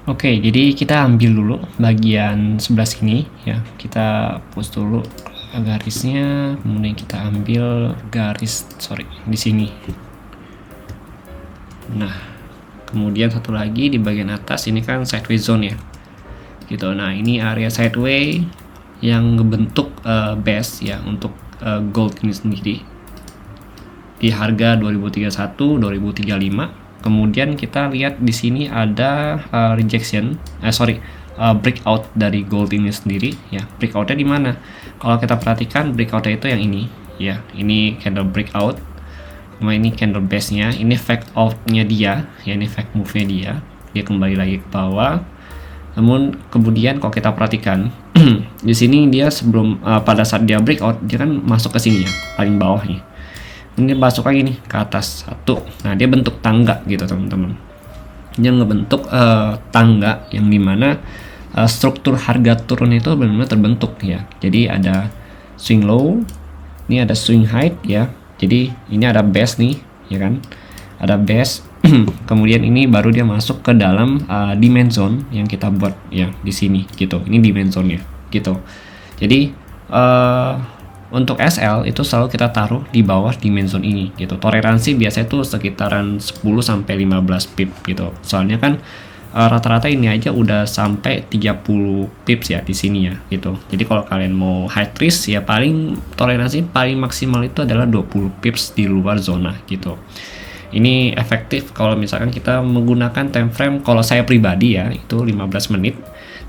Oke, jadi kita ambil dulu bagian sebelah sini ya. Kita push dulu garisnya, kemudian kita ambil garis di sini. Nah, kemudian satu lagi di bagian atas ini kan sideways zone ya. Gitu. Nah, ini area sideways yang ngebentuk base ya untuk gold ini sendiri. Di harga 2031, 2035. Kemudian kita lihat di sini ada breakout dari gold ini sendiri ya. Breakoutnya di mana? Kalau kita perhatikan breakoutnya itu yang ini ya. Ini candle breakout. Nah, ini candle base-nya, ini fake out-nya dia ya, ini fake move-nya dia kembali lagi ke bawah. Namun kemudian kalau kita perhatikan di sini dia sebelum pada saat dia breakout dia kan masuk ke sini ya, paling bawah nih. Ini masuk lagi nih ke atas satu. Nah, dia bentuk tangga gitu teman-teman. Dia ngebentuk tangga yang dimana struktur harga turun itu benar-benar terbentuk ya. Jadi ada swing low, ini ada swing high ya. Jadi ini ada base nih ya kan, ada base. Kemudian ini baru dia masuk ke dalam demand zone yang kita buat ya di sini gitu. Ini demand zone ya gitu. Jadi untuk SL itu selalu kita taruh di bawah demand zone ini gitu. Toleransi biasanya tuh sekitaran 10 sampai 15 pip gitu. Soalnya kan rata-rata ini aja udah sampai 30 pips ya di sini ya gitu. Jadi kalau kalian mau high risk ya paling toleransi paling maksimal itu adalah 20 pips di luar zona gitu. Ini efektif kalau misalkan kita menggunakan time frame, kalau saya pribadi ya itu 15 menit.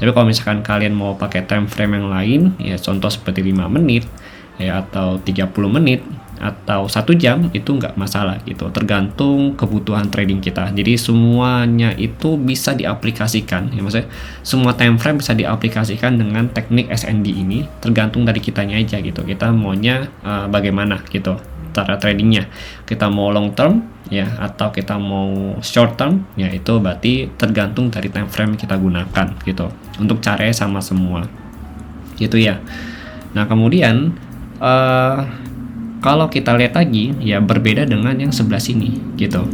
Tapi kalau misalkan kalian mau pakai time frame yang lain ya contoh seperti 5 menit ya atau 30 menit atau 1 jam itu nggak masalah gitu, tergantung kebutuhan trading kita. Jadi semuanya itu bisa diaplikasikan ya, maksudnya semua time frame bisa diaplikasikan dengan teknik SND ini, tergantung dari kitanya aja gitu, kita maunya bagaimana gitu cara tradingnya, kita mau long term ya atau kita mau short term ya, itu berarti tergantung dari time frame kita gunakan gitu. Untuk caranya sama semua gitu ya. Nah kemudian kalau kita lihat lagi ya berbeda dengan yang sebelah sini gitu.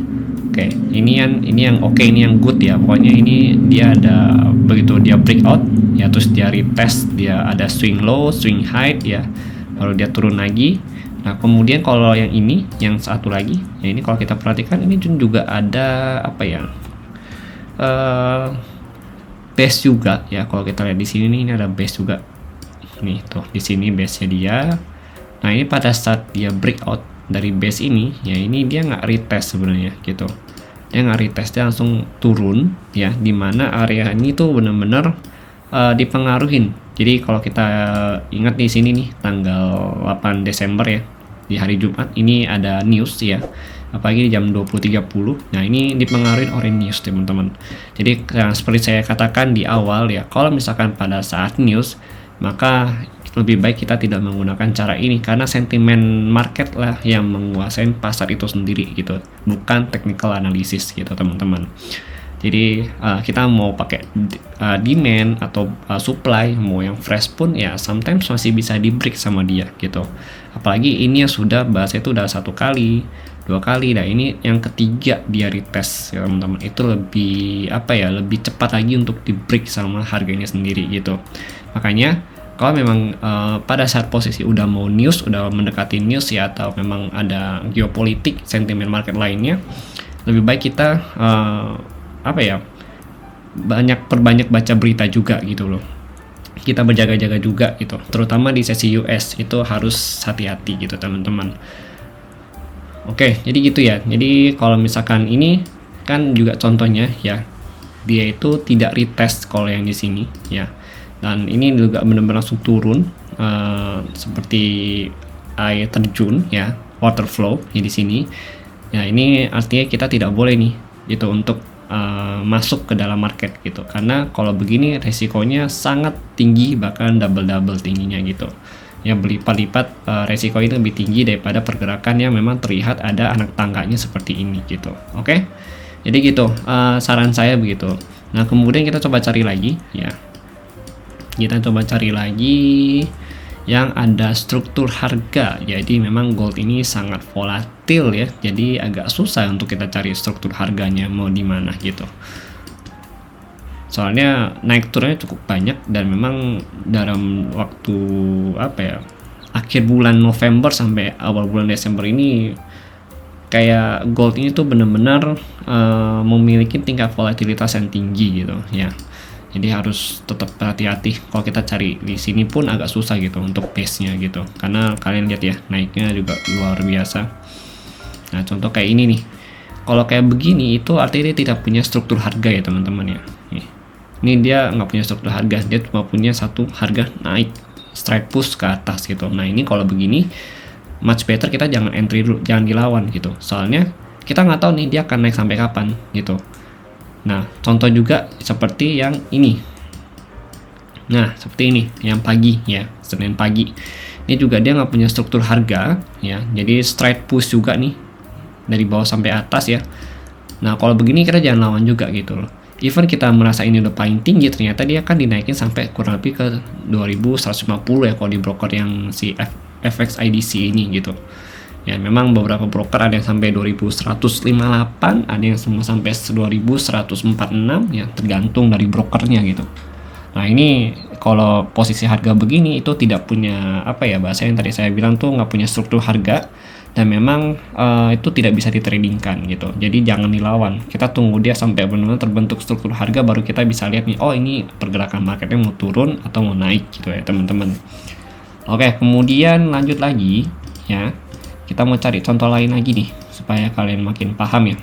Oke, ini yang oke, ini yang good ya. Pokoknya ini dia ada begitu dia breakout ya, terus dia retest, dia ada swing low, swing high ya, baru dia turun lagi. Nah kemudian kalau yang ini, yang satu lagi ya, ini kalau kita perhatikan ini juga ada apa ya, base juga ya. Kalau kita lihat di sini nih, ini ada base juga nih tuh, di sini base nya dia. Nah ini pada saat dia breakout dari base ini ya, ini dia nggak retest sebenarnya gitu, dia nggak retest, dia langsung turun ya, dimana area ini tuh bener-bener dipengaruhin. Jadi kalau kita ingat di sini nih tanggal 8 Desember ya, di hari Jumat ini ada news ya, apalagi di jam 20.30. Nah ini dipengaruhi oleh news teman-teman. Jadi seperti saya katakan di awal ya, kalau misalkan pada saat news maka lebih baik kita tidak menggunakan cara ini, karena sentimen market lah yang menguasai pasar itu sendiri gitu, bukan technical analysis gitu teman-teman. Jadi kita mau pakai demand atau supply, mau yang fresh pun ya sometimes masih bisa di break sama dia gitu. Apalagi ini yang sudah bahasa itu udah 1 kali, 2 kali, nah ini yang ketiga dia retest ya teman-teman. Itu lebih apa ya, lebih cepat lagi untuk di break sama harganya sendiri gitu. Makanya kalau memang pada saat posisi udah mau news, udah mendekati news ya, atau memang ada geopolitik, sentimen market lainnya, lebih baik kita perbanyak baca berita juga gitu loh. Kita berjaga-jaga juga gitu, terutama di sesi US itu harus hati-hati gitu teman-teman. Oke, jadi gitu ya. Jadi kalau misalkan ini kan juga contohnya ya, dia itu tidak retest kalau yang di sini ya. Dan ini juga benar-benar langsung turun seperti air terjun ya, water flow ya di sini. Ya ini artinya kita tidak boleh nih gitu untuk masuk ke dalam market gitu, karena kalau begini resikonya sangat tinggi, bahkan double tingginya gitu. Ya berlipat-lipat resiko itu lebih tinggi daripada pergerakan yang memang terlihat ada anak tangganya seperti ini gitu. Oke. Jadi gitu saran saya begitu. Nah kemudian kita coba cari lagi ya. Kita coba cari lagi yang ada struktur harga. Jadi memang gold ini sangat volatil ya, jadi agak susah untuk kita cari struktur harganya mau di mana gitu. soalnya naik turunnya cukup banyak dan memang dalam waktu akhir bulan November sampai awal bulan Desember ini kayak gold ini tuh benar-benar memiliki tingkat volatilitas yang tinggi gitu ya. Jadi harus tetap hati-hati. Kalau kita cari di sini pun agak susah gitu untuk base-nya gitu. Karena kalian lihat ya, naiknya juga luar biasa. Nah, contoh kayak ini nih. Kalau kayak begini itu artinya dia tidak punya struktur harga ya teman-teman ya. Ini dia nggak punya struktur harga, dia cuma punya satu harga naik strike push ke atas gitu. Nah, ini kalau begini much better kita jangan entry dulu, jangan dilawan gitu. Soalnya kita nggak tahu nih dia akan naik sampai kapan gitu. Nah, contoh juga seperti yang ini. Nah, seperti ini, yang pagi ya, Senin pagi. Ini juga dia nggak punya struktur harga ya, jadi straight push juga nih dari bawah sampai atas ya. Nah, kalau begini kita jangan lawan juga gitu loh. Even kita merasa ini udah paling tinggi, ternyata dia akan dinaikin sampai kurang lebih ke 2150 ya kalau di broker yang si FX IDC ini gitu. Ya memang beberapa broker ada yang sampai 2158, ada yang sampai 2146 ya, tergantung dari brokernya gitu. Nah ini kalau posisi harga begini itu tidak punya bahasa yang tadi saya bilang tuh nggak punya struktur harga, dan memang itu tidak bisa ditradingkan gitu. Jadi jangan dilawan, kita tunggu dia sampai benar-benar terbentuk struktur harga baru kita bisa lihat nih, oh ini pergerakan marketnya mau turun atau mau naik gitu ya teman-teman. Oke, kemudian lanjut lagi ya. Kita mau cari contoh lain lagi nih supaya kalian makin paham ya.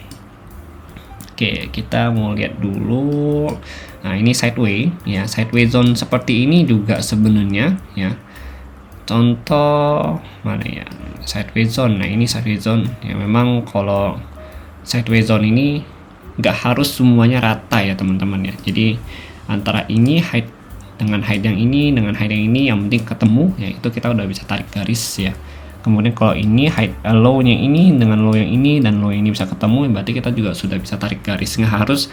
Oke, kita mau lihat dulu. Nah, ini sideway ya, sideway zone seperti ini juga sebenarnya ya. Contoh mana ya? Sideway zone. Nah, ini sideway zone. Ya memang kalau sideway zone ini nggak harus semuanya rata ya, teman-teman ya. Jadi antara ini height dengan height yang ini dengan height yang ini yang penting ketemu ya, itu kita udah bisa tarik garis ya. Kemudian kalau ini height low-nya ini dengan low yang ini dan low yang ini bisa ketemu, berarti kita juga sudah bisa tarik garis. Nggak harus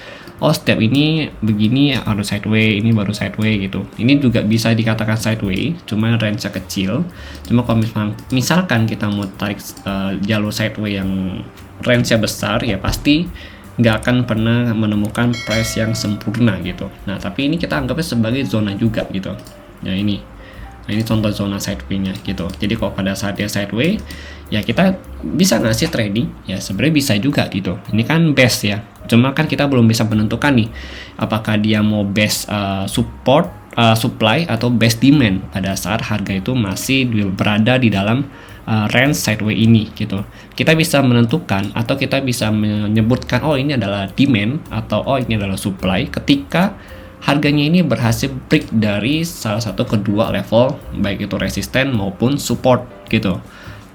step ini begini harus sideway, ini baru sideway gitu. Ini juga bisa dikatakan sideway, cuma range-nya kecil. Cuma kalau misalkan kita mau tarik jalur sideway yang range-nya besar ya pasti nggak akan pernah menemukan price yang sempurna gitu. Nah tapi ini kita anggapnya sebagai zona juga gitu. Ya ini. Nah ini contoh zona sideway-nya gitu. Jadi kalau pada saat dia sideway, ya kita bisa nggak sih trading? Ya sebenarnya bisa juga gitu. Ini kan base ya. Cuma kan kita belum bisa menentukan nih, apakah dia mau base support, supply atau base demand pada saat harga itu masih berada di dalam range sideway ini gitu. Kita bisa menentukan atau kita bisa menyebutkan oh ini adalah demand atau oh ini adalah supply ketika harganya ini berhasil break dari salah satu kedua level, baik itu resisten maupun support gitu.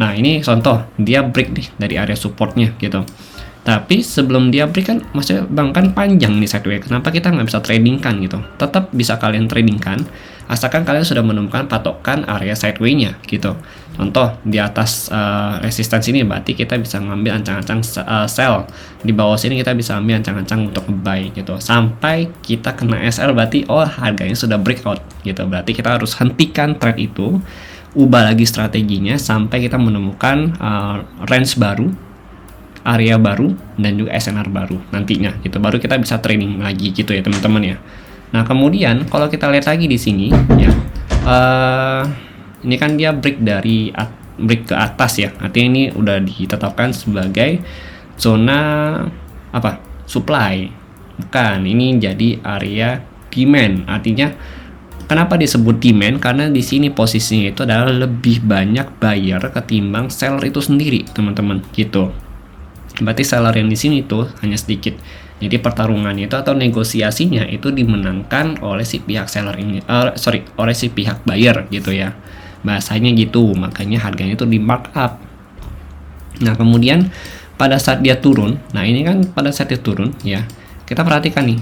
Nah ini contoh dia break nih dari area supportnya gitu. Tapi sebelum dia break kan maksudnya bang kan panjang nih sideway, kenapa kita nggak bisa trading kan gitu? Tetap bisa kalian trading kan, asalkan kalian sudah menemukan patokan area sideway-nya gitu. Contoh di atas resistance ini berarti kita bisa ngambil ancang-ancang sell, di bawah sini kita bisa ambil ancang-ancang untuk buy gitu. Sampai kita kena SL berarti oh harganya sudah breakout gitu. Berarti kita harus hentikan trade itu, ubah lagi strateginya sampai kita menemukan range baru, area baru, dan juga SNR baru nantinya gitu. Baru kita bisa trading lagi gitu ya teman-teman ya. Nah kemudian kalau kita lihat lagi di sini ya, ini kan dia break ke atas ya, artinya ini udah ditetapkan sebagai zona supply, bukan, ini jadi area demand. Artinya kenapa disebut demand? Karena di sini posisinya itu adalah lebih banyak buyer ketimbang seller itu sendiri teman-teman gitu. Berarti seller yang di sini tuh hanya sedikit. Jadi pertarungannya itu atau negosiasinya itu dimenangkan oleh si pihak seller ini, oleh si pihak buyer gitu ya. Bahasanya gitu, makanya harganya itu di markup. Nah kemudian pada saat dia turun, nah ini kan pada saat dia turun ya, kita perhatikan nih.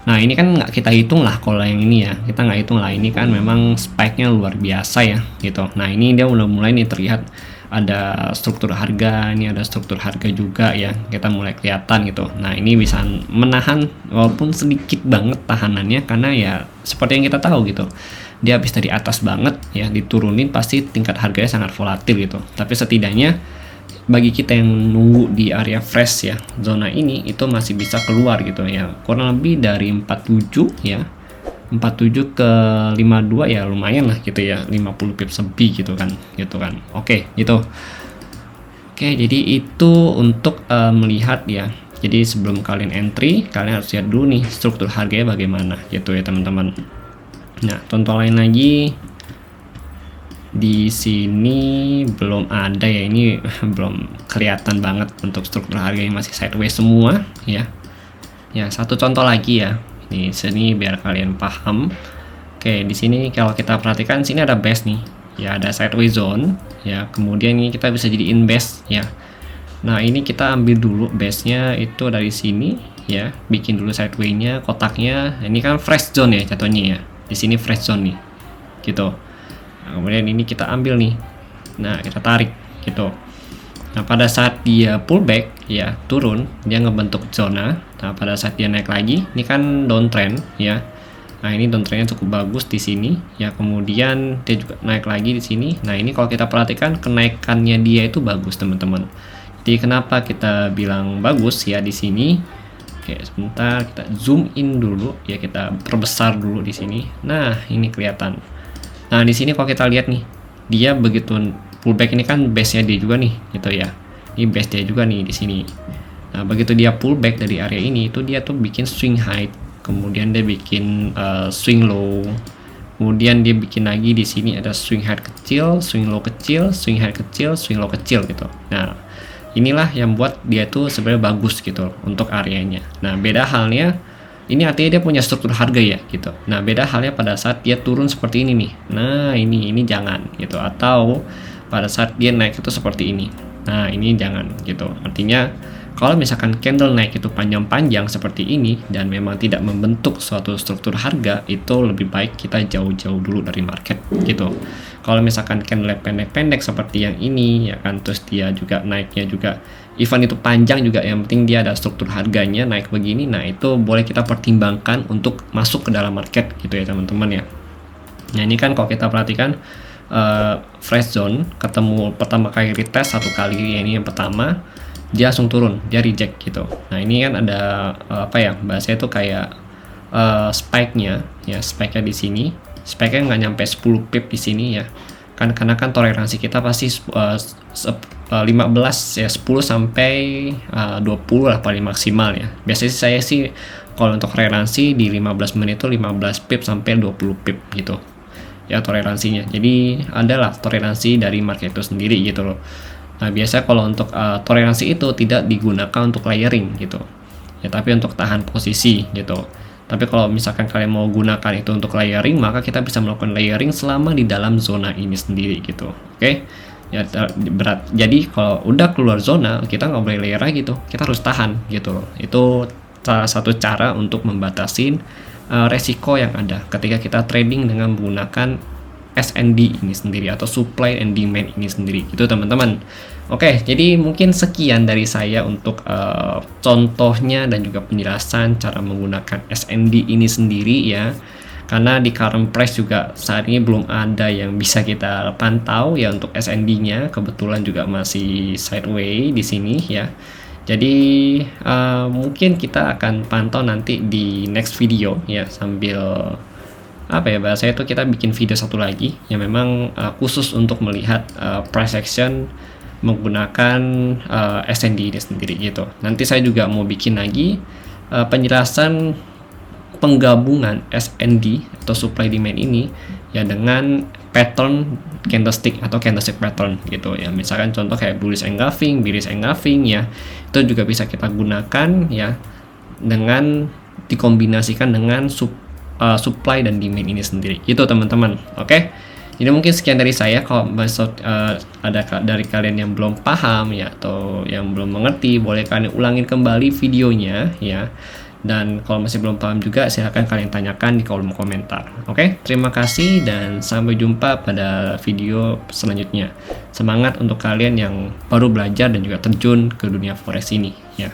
Nah ini kan nggak kita hitung lah kalau yang ini ya, kita nggak hitung lah, ini kan memang spike-nya luar biasa ya gitu. Nah ini dia udah mulai nih terlihat ada struktur harga, ini ada struktur harga juga ya, kita mulai kelihatan gitu. Nah ini bisa menahan walaupun sedikit banget tahanannya, karena ya seperti yang kita tahu gitu, dia habis dari atas banget ya, diturunin pasti tingkat harganya sangat volatil gitu. Tapi setidaknya bagi kita yang nunggu di area fresh ya, zona ini itu masih bisa keluar gitu ya, kurang lebih dari 47 ya, 47 ke 52 ya lumayan lah gitu ya, 50 pips lebih gitu kan. Oke gitu. Oke, jadi itu untuk melihat ya. Jadi sebelum kalian entry, kalian harus lihat dulu nih struktur harganya bagaimana gitu ya teman-teman. Nah, contoh lain lagi di sini belum ada ya, ini belum kelihatan banget untuk struktur harganya, masih sideways semua ya. Ya, satu contoh lagi ya. Di sini biar kalian paham. Oke, di sini kalau kita perhatikan sini ada base nih. Ya, ada sideways zone ya. Kemudian ini kita bisa jadiin base ya. Nah, ini kita ambil dulu base-nya itu dari sini ya, bikin dulu sideway-nya, kotaknya. Ini kan fresh zone ya jatuhnya ya. Di sini fresh zone nih. Gitu. Nah, kemudian ini kita ambil nih. Nah, kita tarik gitu. Nah, pada saat dia pullback ya, turun, dia ngebentuk zona. Nah, pada saat dia naik lagi, ini kan downtrend ya. Nah, ini downtrendnya cukup bagus di sini ya. Kemudian dia juga naik lagi di sini. Nah, ini kalau kita perhatikan kenaikannya dia itu bagus, teman-teman. Jadi kenapa kita bilang bagus ya di sini? Oke, sebentar kita zoom in dulu ya, kita perbesar dulu di sini. Nah, ini kelihatan. Nah, di sini kalau kita lihat nih, dia begitu pullback, ini kan base-nya dia juga nih gitu ya. Ini base dia juga nih di sini. Nah, begitu dia pullback dari area ini, itu dia tuh bikin swing high, kemudian dia bikin swing low. Kemudian dia bikin lagi di sini ada swing high kecil, swing low kecil, swing high kecil, swing low kecil gitu. Nah, inilah yang buat dia tuh sebenarnya bagus gitu untuk areanya. Nah, beda halnya ini artinya dia punya struktur harga ya gitu. Nah, beda halnya pada saat dia turun seperti ini nih. Nah, ini jangan gitu, atau pada saat dia naik itu seperti ini. Nah, ini jangan gitu. Artinya kalau misalkan candle naik itu panjang-panjang seperti ini dan memang tidak membentuk suatu struktur harga, itu lebih baik kita jauh-jauh dulu dari market gitu. Kalau misalkan candle pendek-pendek seperti yang ini ya kan, terus dia juga naiknya juga even itu panjang juga, yang penting dia ada struktur harganya naik begini, nah itu boleh kita pertimbangkan untuk masuk ke dalam market gitu ya teman-teman ya. Nah, ini kan kalau kita perhatikan fresh zone ketemu pertama kali retest satu kali ya, ini yang pertama dia langsung turun, dia reject gitu. Nah, ini kan ada apa ya bahasanya itu kayak spike-nya ya, spike-nya di sini, spike-nya nggak nyampe 10 pip di sini ya kan, karena kan toleransi kita pasti 15 ya, 10 sampai 20 lah paling maksimal ya. Biasanya saya sih kalau untuk toleransi di 15 menit itu 15 pip sampai 20 pip gitu ya toleransinya. Jadi adalah toleransi dari market itu sendiri gitu loh. Nah, biasanya kalau untuk toleransi itu tidak digunakan untuk layering gitu ya, tapi untuk tahan posisi gitu. Tapi kalau misalkan kalian mau gunakan itu untuk layering, maka kita bisa melakukan layering selama di dalam zona ini sendiri gitu. Oke ya, berat. Jadi kalau udah keluar zona, kita nggak boleh layer lagi gitu, kita harus tahan gitu loh. Itu salah satu cara untuk membatasin resiko yang ada ketika kita trading dengan menggunakan SND ini sendiri atau supply and demand ini sendiri gitu teman-teman. Oke, jadi mungkin sekian dari saya untuk contohnya dan juga penjelasan cara menggunakan SND ini sendiri ya. Karena di current price juga saat ini belum ada yang bisa kita pantau ya untuk SND-nya. Kebetulan juga masih sideways di sini ya. Jadi mungkin kita akan pantau nanti di next video ya, sambil apa ya bahasanya itu kita bikin video satu lagi yang memang khusus untuk melihat price action menggunakan SND ini sendiri gitu. Nanti saya juga mau bikin lagi penjelasan penggabungan SND atau supply demand ini ya dengan pattern candlestick atau candlestick pattern gitu ya. Misalkan contoh kayak bullish engulfing, bearish engulfing ya, itu juga bisa kita gunakan ya dengan dikombinasikan dengan supply dan demand ini sendiri gitu teman-teman. Oke, jadi mungkin sekian dari saya. Kalau maksud ada dari kalian yang belum paham ya atau yang belum mengerti, boleh kalian ulangin kembali videonya ya. Dan kalau masih belum paham juga, silahkan kalian tanyakan di kolom komentar. Oke, terima kasih dan sampai jumpa pada video selanjutnya. Semangat untuk kalian yang baru belajar dan juga terjun ke dunia forex ini ya.